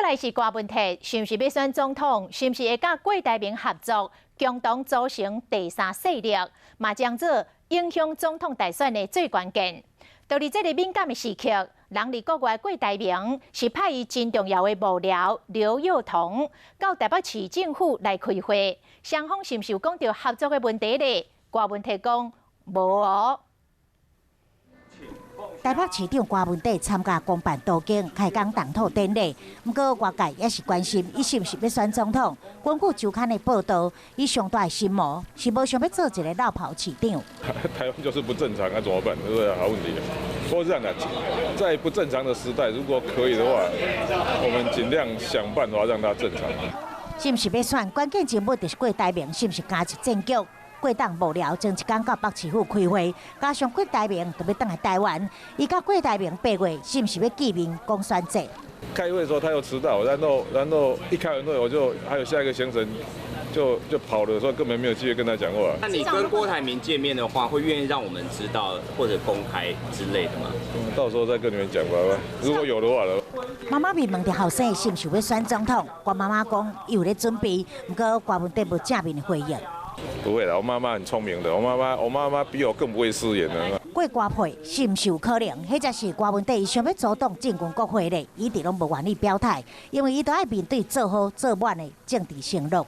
来是郭文泰，是毋是要选总统？是毋是会甲郭台铭合作，共同组成第三势力，嘛将做影响总统大选的最关键。就伫这个敏感的时刻，人伫国外郭台铭是派伊真重要的幕僚刘宥彤到台北市政府来开会，双方是毋是有讲到合作的问题呢？郭文泰讲无哦。 台北市长郭文泰参加公办途径开工动土典礼，不过外界也是关心伊是毋是要选总统。根据周刊的报道，伊上大的心魔是无想要做一个落跑市长。台湾就是不正常，那怎么办？这是好问题。不过这样的，在不正常的时代，如果可以的话，我们尽量想办法让它正常。是毋是要选关键人物，就是郭台铭，是毋是加入政局？ 过党幕僚前一天到北市府开会，加上郭台铭特别回来台湾，伊甲郭台铭8月是毋是要见面讲选择？开会的时候他又迟到，然后一开完会我就还有下一个行程就跑了，所以根本没有机会跟他讲话。那你跟郭台铭见面的话，会愿意让我们知道或者公开之类的吗？到时候再跟你们讲吧，如果有的话了。妈妈咪问着后生是毋是要选总统，郭妈妈讲伊有咧准备，不过郭文泰无正面回应。 不会啦，我妈妈很聪明的，我妈妈比我更不会失言的。过瓜配是毋是有可能？迄才是郭文泰伊想要主动进军国会咧，伊直拢无愿意表态，因为伊都爱面对做好做满的政治承诺。